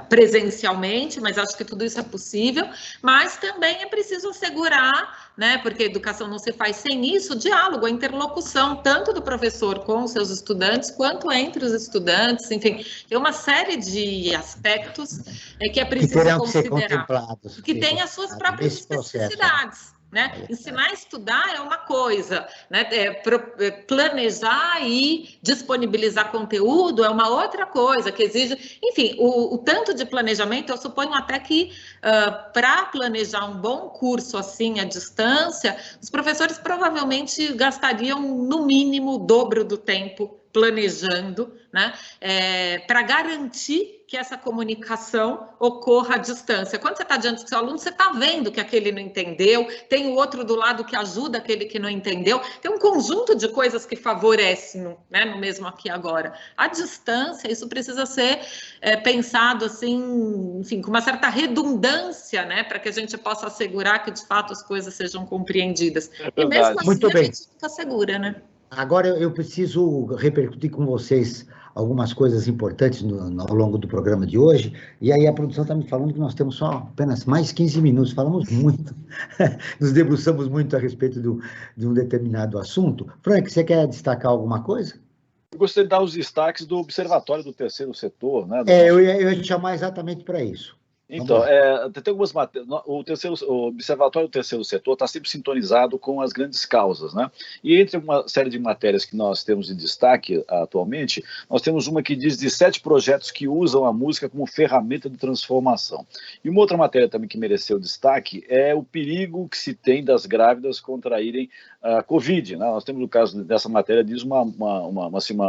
presencialmente, mas acho que tudo isso é possível, mas também é preciso assegurar, né, porque a educação não se faz sem isso, o diálogo, a interlocução, tanto do professor com os seus estudantes, quanto entre os estudantes, enfim, tem uma série de aspectos que é preciso considerar, que tem as suas próprias especificidades. Né? Ensinar a estudar é uma coisa, né? Planejar e disponibilizar conteúdo é uma outra coisa, que exige, enfim, o tanto de planejamento, eu suponho até que para planejar um bom curso assim à distância, os professores provavelmente gastariam no mínimo o dobro do tempo planejando, né? Para garantir que essa comunicação ocorra à distância. Quando você está diante do seu aluno, você está vendo que aquele não entendeu, tem o outro do lado que ajuda aquele que não entendeu, tem um conjunto de coisas que favorecem, né, no mesmo aqui e agora. À distância, isso precisa ser pensado assim, enfim, com uma certa redundância, né, para que a gente possa assegurar que, de fato, as coisas sejam compreendidas. E mesmo assim, muito bem. A gente fica segura, né? Agora eu preciso repercutir com vocês algumas coisas importantes ao longo do programa de hoje, e aí a produção está me falando que nós temos só apenas mais 15 minutos, falamos muito, nos debruçamos muito a respeito de um determinado assunto. Frank, você quer destacar alguma coisa? Eu gostaria de dar os destaques do Observatório do Terceiro Setor, né? Eu ia te chamar exatamente para isso. Então, tem algumas matérias. O Observatório do Terceiro Setor está sempre sintonizado com as grandes causas, né? E entre uma série de matérias que nós temos em destaque atualmente, nós temos uma que diz de 7 projetos que usam a música como ferramenta de transformação. E uma outra matéria também que mereceu destaque é o perigo que se tem das grávidas contraírem a Covid, né? Nós temos o caso dessa matéria, diz uma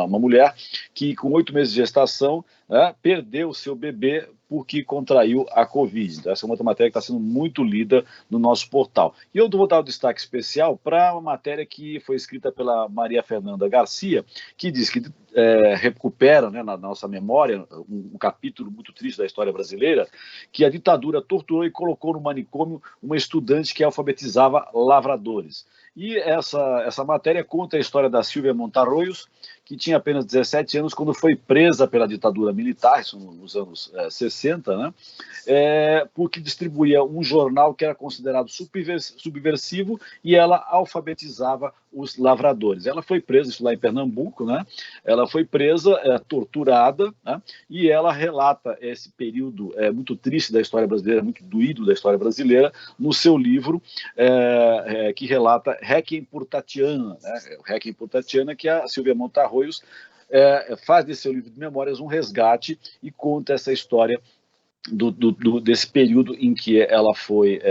mulher que com 8 meses de gestação, né, perdeu o seu bebê porque contraiu a Covid. Então, essa é uma outra matéria que está sendo muito lida no nosso portal. E eu vou dar um destaque especial para uma matéria que foi escrita pela Maria Fernanda Garcia, que diz que recupera, né, na nossa memória um capítulo muito triste da história brasileira, que a ditadura torturou e colocou no manicômio uma estudante que alfabetizava lavradores. E essa matéria conta a história da Silvia Montarroios, que tinha apenas 17 anos quando foi presa pela ditadura militar, isso nos anos 60, né? Porque distribuía um jornal que era considerado subversivo e ela alfabetizava os lavradores. Ela foi presa, isso lá em Pernambuco, né? Ela foi presa, torturada, né? E ela relata esse período muito triste da história brasileira, muito doído da história brasileira, no seu livro que relata Requiem por Tatiana, né? Requiem por Tatiana, que a Silvia Montarroios faz desse seu livro de memórias um resgate e conta essa história desse período em que ela foi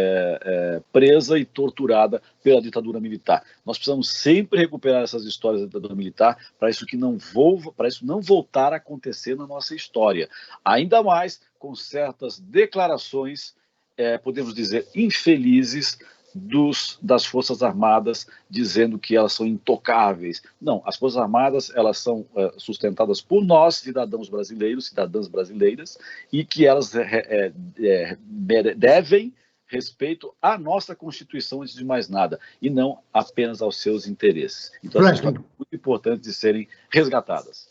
presa e torturada pela ditadura militar. Nós precisamos sempre recuperar essas histórias da ditadura militar para isso não voltar a acontecer na nossa história. Ainda mais com certas declarações, podemos dizer, infelizes, das Forças Armadas, dizendo que elas são intocáveis. Não, as Forças Armadas, elas são sustentadas por nós, cidadãs brasileiras, e que elas devem respeito à nossa Constituição, antes de mais nada, e não apenas aos seus interesses. Então, essas coisas são muito importantes de serem resgatadas.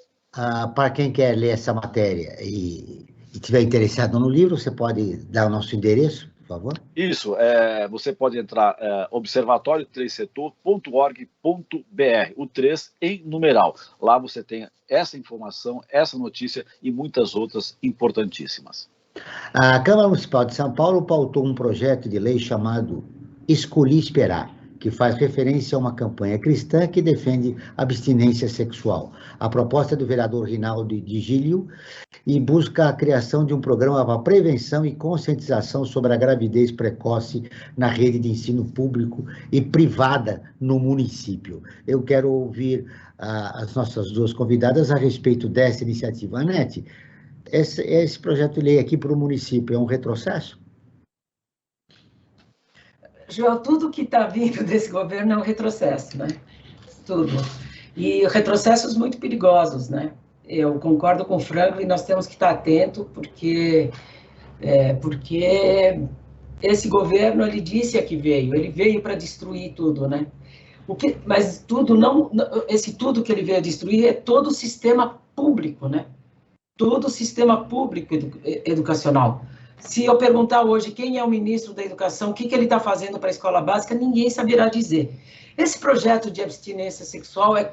Para quem quer ler essa matéria e estiver interessado no livro, você pode dar o nosso endereço? Por favor. Isso, você pode entrar observatório3setor.org.br, o 3 em numeral. Lá você tem essa informação, essa notícia e muitas outras importantíssimas. A Câmara Municipal de São Paulo pautou um projeto de lei chamado Escolhi Esperar, que faz referência a uma campanha cristã que defende abstinência sexual. A proposta é do vereador Rinaldo de Gílio e busca a criação de um programa para prevenção e conscientização sobre a gravidez precoce na rede de ensino público e privada no município. Eu quero ouvir as nossas duas convidadas a respeito dessa iniciativa. Anete, esse projeto de lei aqui para o município é um retrocesso? Joel, tudo que está vindo desse governo é um retrocesso, né? Tudo. E retrocessos muito perigosos, né? Eu concordo com o Franklin, nós temos que estar atentos, porque esse governo, ele disse que ele veio para destruir tudo, né? Mas tudo não, esse tudo que ele veio a destruir é todo o sistema público, né? Todo o sistema público educacional. Se eu perguntar hoje quem é o ministro da Educação, o que ele está fazendo para a escola básica, ninguém saberá dizer. Esse projeto de abstinência sexual é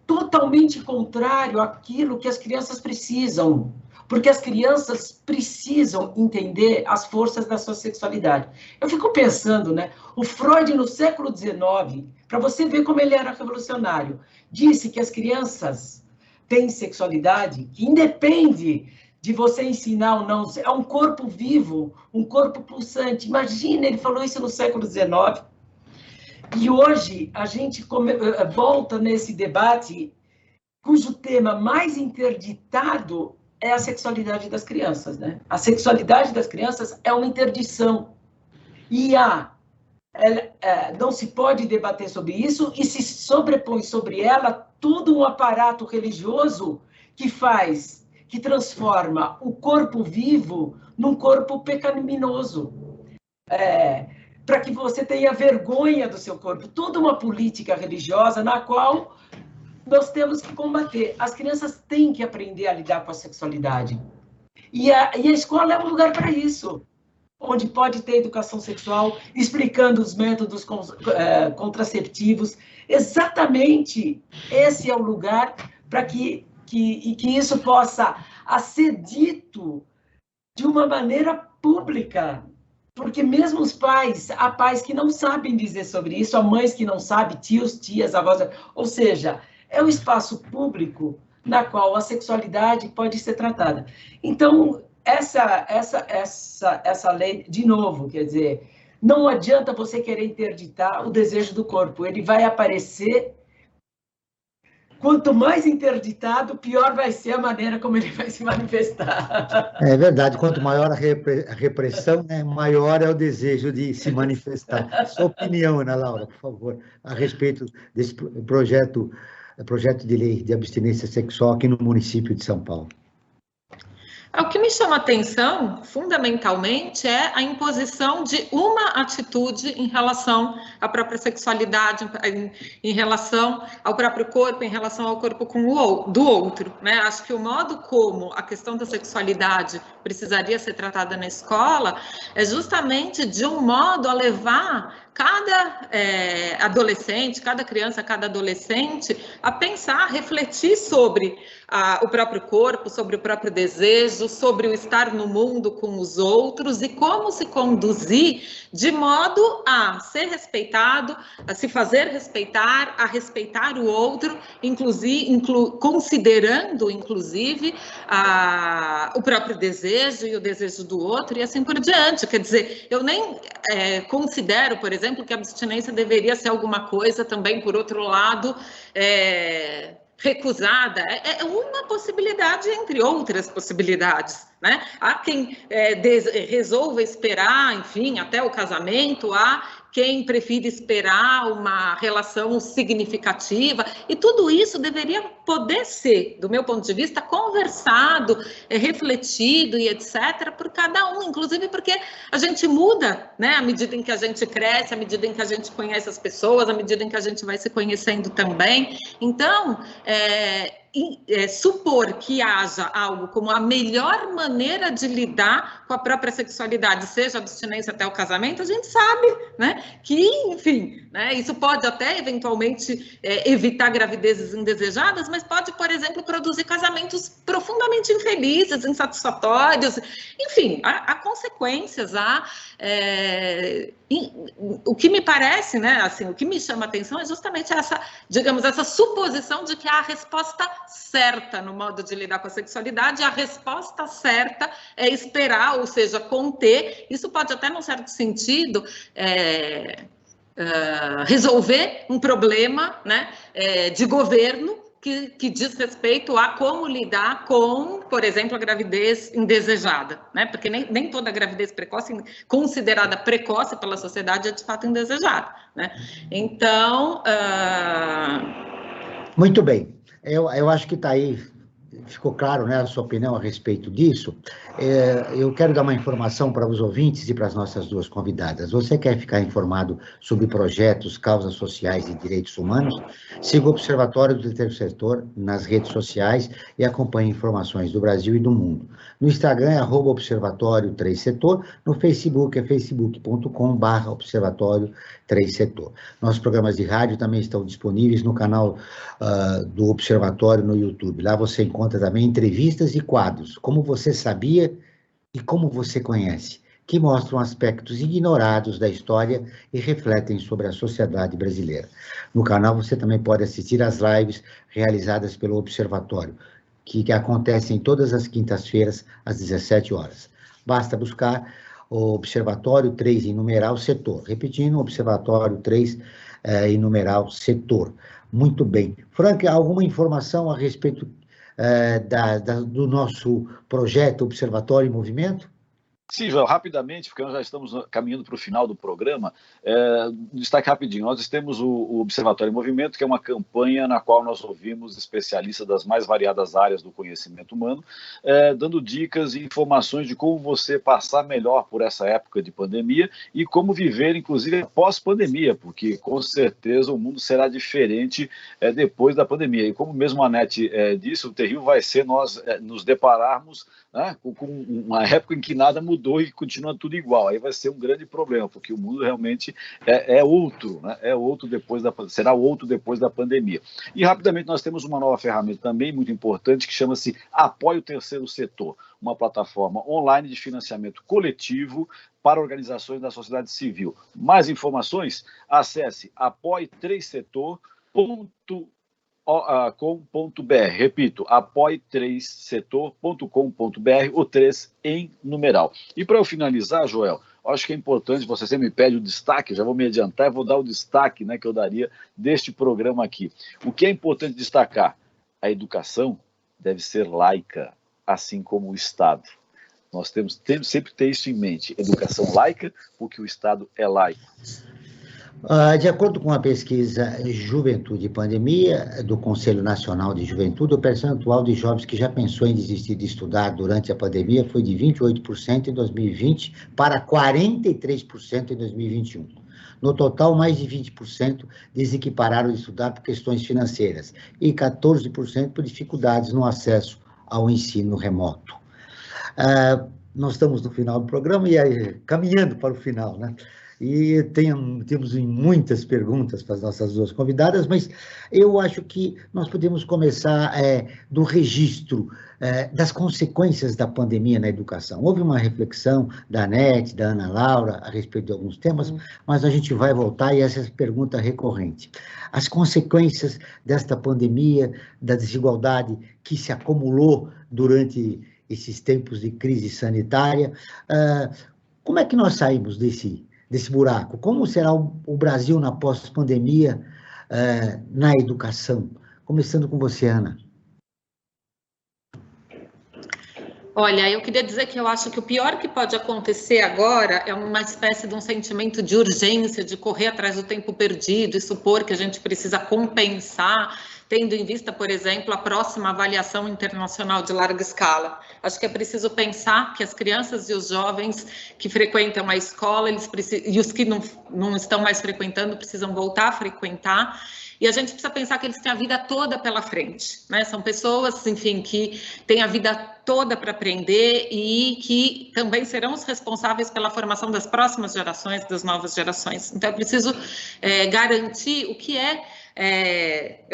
totalmente contrário àquilo que as crianças precisam, porque as crianças precisam entender as forças da sua sexualidade. Eu fico pensando, né? O Freud, no século XIX, para você ver como ele era revolucionário, disse que as crianças têm sexualidade que independe de você ensinar ou não, é um corpo vivo, um corpo pulsante. Imagina, ele falou isso no século XIX. E hoje a gente volta nesse debate cujo tema mais interditado é a sexualidade das crianças, né? A sexualidade das crianças é uma interdição. E não se pode debater sobre isso e se sobrepõe sobre ela todo um aparato religioso que transforma o corpo vivo num corpo pecaminoso. Para que você tenha vergonha do seu corpo. Toda uma política religiosa na qual nós temos que combater. As crianças têm que aprender a lidar com a sexualidade. E a escola é um lugar para isso, onde pode ter educação sexual, explicando os métodos contraceptivos. Exatamente esse é o lugar para que isso possa ser dito de uma maneira pública. Porque mesmo os pais, há pais que não sabem dizer sobre isso, há mães que não sabem, tios, tias, avós, ou seja, é um espaço público na qual a sexualidade pode ser tratada. Então, essa lei, de novo, quer dizer, não adianta você querer interditar o desejo do corpo, ele vai aparecer. Quanto mais interditado, pior vai ser a maneira como ele vai se manifestar. É verdade, quanto maior a repressão, né, maior é o desejo de se manifestar. Sua opinião, Ana Laura, por favor, a respeito desse projeto de lei de abstinência sexual aqui no município de São Paulo. O que me chama a atenção, fundamentalmente, é a imposição de uma atitude em relação à própria sexualidade, em relação ao próprio corpo, em relação ao corpo do outro, né? Acho que o modo como a questão da sexualidade precisaria ser tratada na escola é justamente de um modo a levar cada adolescente, cada criança, cada adolescente a pensar, a refletir sobre o próprio corpo, sobre o próprio desejo, sobre o estar no mundo com os outros e como se conduzir de modo a ser respeitado, a se fazer respeitar, a respeitar o outro, considerando, inclusive, o próprio desejo e o desejo do outro e assim por diante. Quer dizer, eu nem considero, por exemplo, que a abstinência deveria ser alguma coisa também, por outro lado, recusada. É uma possibilidade entre outras possibilidades, né? Há quem resolva esperar, enfim, até o casamento, há quem prefira esperar uma relação significativa, e tudo isso deveria poder ser, do meu ponto de vista, conversado, refletido e etc., por cada um, inclusive porque a gente muda, né, à medida em que a gente cresce, à medida em que a gente conhece as pessoas, à medida em que a gente vai se conhecendo também. Então, supor que haja algo como a melhor maneira de lidar com a própria sexualidade, seja abstinência até o casamento, a gente sabe, né, que, enfim, né, isso pode até eventualmente evitar gravidezes indesejadas, mas pode, por exemplo, produzir casamentos profundamente infelizes, insatisfatórios, enfim, há consequências, o que me parece, né, assim, o que me chama a atenção é justamente essa, digamos, essa suposição de que há a resposta certa no modo de lidar com a sexualidade, a resposta certa é esperar, ou seja, conter. Isso pode até, num certo sentido, resolver um problema, né, de governo, que diz respeito a como lidar com, por exemplo, a gravidez indesejada, né? Porque nem toda gravidez precoce, considerada precoce pela sociedade, é de fato indesejada, né? Então... Muito bem. Eu acho que está aí, ficou claro, né, a sua opinião a respeito disso. Eu quero dar uma informação para os ouvintes e para as nossas duas convidadas. Você quer ficar informado sobre projetos, causas sociais e direitos humanos? Siga o Observatório do Terceiro Setor nas redes sociais e acompanhe informações do Brasil e do mundo. No Instagram é @Observatório 3 Setor, no Facebook é facebook.com/Observatório 3 Setor. Nossos programas de rádio também estão disponíveis no canal do Observatório no YouTube. Lá você encontra também entrevistas e quadros, como você sabia e como você conhece, que mostram aspectos ignorados da história e refletem sobre a sociedade brasileira. No canal você também pode assistir às lives realizadas pelo Observatório, que acontecem todas as quintas-feiras, às 17 horas. Basta buscar o Observatório 3 em numeral setor. Repetindo, Observatório 3 em numeral setor. Muito bem. Frank, alguma informação a respeito do nosso projeto Observatório em Movimento? Sim, João, rapidamente, porque nós já estamos caminhando para o final do programa, destaque rapidinho. Nós temos o Observatório em Movimento, que é uma campanha na qual nós ouvimos especialistas das mais variadas áreas do conhecimento humano, dando dicas e informações de como você passar melhor por essa época de pandemia e como viver, inclusive, pós-pandemia, porque com certeza o mundo será diferente depois da pandemia. E como mesmo a Anete disse, o terrível vai ser nós nos depararmos, né, com uma época em que nada mudou e continua tudo igual. Aí vai ser um grande problema, porque o mundo realmente é outro, né? Será outro depois da pandemia. E rapidamente nós temos uma nova ferramenta também muito importante que chama-se Apoie o Terceiro Setor, uma plataforma online de financiamento coletivo para organizações da sociedade civil. Mais informações? Acesse apoie3setor.com.br. Repito, apoie3setor.com.br, o 3 em numeral. E para eu finalizar, Joel, acho que é importante, você sempre me pede o destaque, já vou me adiantar e vou dar o destaque, né, que eu daria deste programa aqui. O que é importante destacar? A educação deve ser laica, assim como o Estado. Nós temos sempre ter isso em mente, educação laica, porque o Estado é laico. De acordo com a pesquisa Juventude e Pandemia, do Conselho Nacional de Juventude, o percentual de jovens que já pensou em desistir de estudar durante a pandemia foi de 28% em 2020 para 43% em 2021. No total, mais de 20% dizem que pararam de estudar por questões financeiras e 14% por dificuldades no acesso ao ensino remoto. Nós estamos no final do programa e aí, caminhando para o final, né? E temos muitas perguntas para as nossas duas convidadas, mas eu acho que nós podemos começar do registro das consequências da pandemia na educação. Houve uma reflexão da Anete, da Ana Laura, a respeito de alguns temas, mas a gente vai voltar e essa é a pergunta recorrente. As consequências desta pandemia, da desigualdade que se acumulou durante esses tempos de crise sanitária, como é que nós saímos desse buraco? Como será o Brasil na pós-pandemia na educação? Começando com você, Ana. Olha, eu queria dizer que eu acho que o pior que pode acontecer agora é uma espécie de um sentimento de urgência, de correr atrás do tempo perdido e supor que a gente precisa compensar, tendo em vista, por exemplo, a próxima avaliação internacional de larga escala. Acho que é preciso pensar que as crianças e os jovens que frequentam a escola, e os que não estão mais frequentando, precisam voltar a frequentar. E a gente precisa pensar que eles têm a vida toda pela frente, né? São pessoas, enfim, que têm a vida toda para aprender e que também serão os responsáveis pela formação das próximas gerações, das novas gerações. Então, é preciso garantir o que eu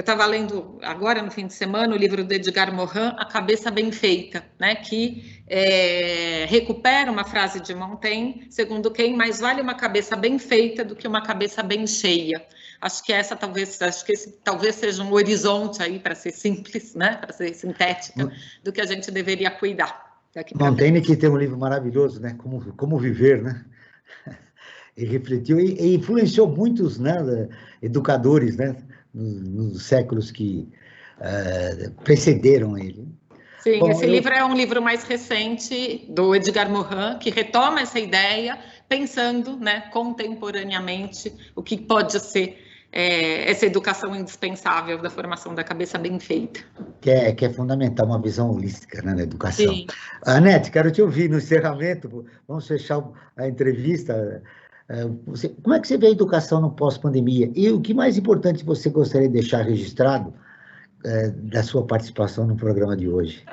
estava lendo agora, no fim de semana, o livro do Edgar Morin, A Cabeça Bem Feita, né, que recupera uma frase de Montaigne, segundo quem mais vale uma cabeça bem feita do que uma cabeça bem cheia. Acho que esse talvez seja um horizonte aí, para ser simples, né, para ser sintética, do que a gente deveria cuidar. Montaigne, que tem um livro maravilhoso, né, Como Viver, né? E refletiu e influenciou muitos, né, educadores, né, nos séculos que precederam ele. Sim, bom, esse livro é um livro mais recente do Edgar Morin, que retoma essa ideia, pensando, né, contemporaneamente o que pode ser essa educação indispensável da formação da cabeça bem feita. Que é fundamental, uma visão holística, né, na educação. Sim. Anete, quero te ouvir no encerramento, vamos fechar a entrevista. Como é que você vê a educação no pós-pandemia? E o que mais importante você gostaria de deixar registrado da sua participação no programa de hoje?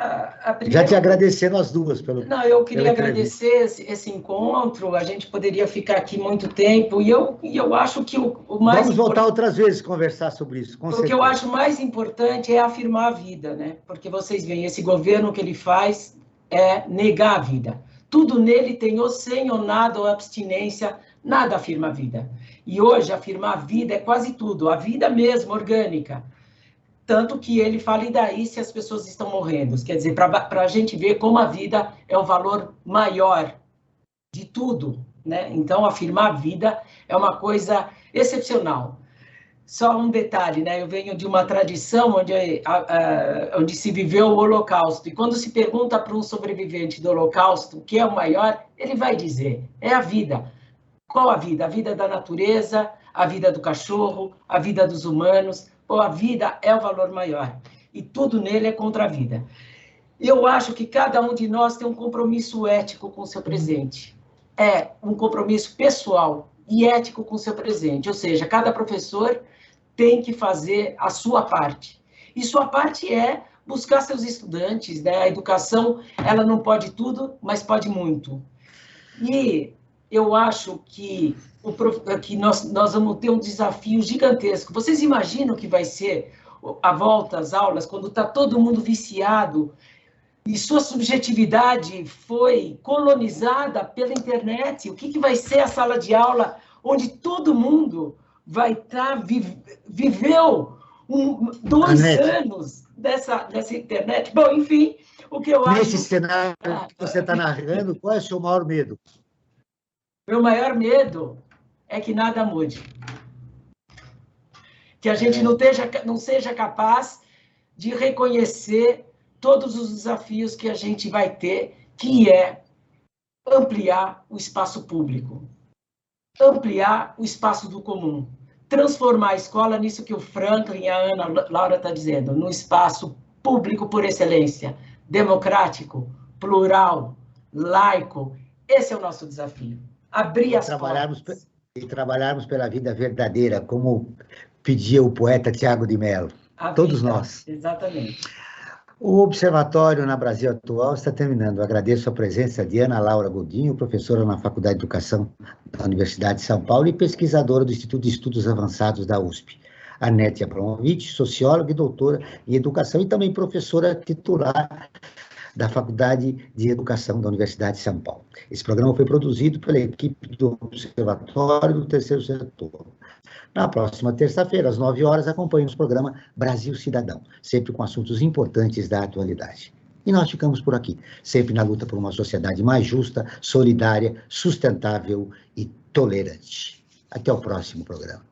Já te agradecendo as duas pelo. Não, eu queria agradecer esse encontro. A gente poderia ficar aqui muito tempo e eu acho que o mais vamos voltar outras vezes conversar sobre isso. O que eu acho mais importante é afirmar a vida, né? Porque vocês veem, esse governo que ele faz é negar a vida. Tudo nele tem ou sem ou nada ou abstinência, nada afirma a vida. E hoje afirmar a vida é quase tudo, a vida mesmo, orgânica. Tanto que ele fala, e daí se as pessoas estão morrendo? Quer dizer, para a gente ver como a vida é o valor maior de tudo, né? Então, afirmar a vida é uma coisa excepcional. Só um detalhe, né? Eu venho de uma tradição onde se viveu o Holocausto, e quando se pergunta para um sobrevivente do Holocausto o que é o maior, ele vai dizer, é a vida. Qual a vida? A vida da natureza, a vida do cachorro, a vida dos humanos. Ou a vida é o valor maior, e tudo nele é contra a vida. Eu acho que cada um de nós tem um compromisso ético com o seu presente. É um compromisso pessoal e ético com o seu presente, ou seja, cada professor tem que fazer a sua parte. E sua parte é buscar seus estudantes, né? A educação, ela não pode tudo, mas pode muito. E eu acho que nós vamos ter um desafio gigantesco. Vocês imaginam que vai ser a volta às aulas, quando está todo mundo viciado e sua subjetividade foi colonizada pela internet? O que vai ser a sala de aula onde todo mundo vai estar, viveu 2 anos dessa internet? Bom, enfim, o que eu acho... Nesse cenário que você está narrando, qual é o seu maior medo? Meu maior medo é que nada mude. Que a gente não seja capaz de reconhecer todos os desafios que a gente vai ter, que é ampliar o espaço público, ampliar o espaço do comum, transformar a escola nisso que o Franklin e a Ana Laura está dizendo, num espaço público por excelência, democrático, plural, laico. Esse é o nosso desafio. Abrir as portas. E trabalharmos pela vida verdadeira, como pedia o poeta Tiago de Mello. Todos nós. Exatamente. O Observatório na Brasil Atual está terminando. Eu agradeço a presença de Ana Laura Godinho, professora na Faculdade de Educação da Universidade de São Paulo e pesquisadora do Instituto de Estudos Avançados da USP. Anete Abramovich, socióloga e doutora em Educação e também professora titular da Faculdade de Educação da Universidade de São Paulo. Esse programa foi produzido pela equipe do Observatório do Terceiro Setor. Na próxima terça-feira, às 9 horas, acompanhe o programa Brasil Cidadão, sempre com assuntos importantes da atualidade. E nós ficamos por aqui, sempre na luta por uma sociedade mais justa, solidária, sustentável e tolerante. Até o próximo programa.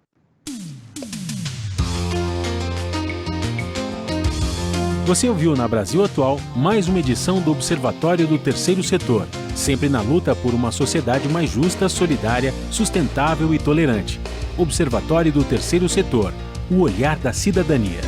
Você ouviu na Brasil Atual mais uma edição do Observatório do Terceiro Setor, sempre na luta por uma sociedade mais justa, solidária, sustentável e tolerante. Observatório do Terceiro Setor, o olhar da cidadania.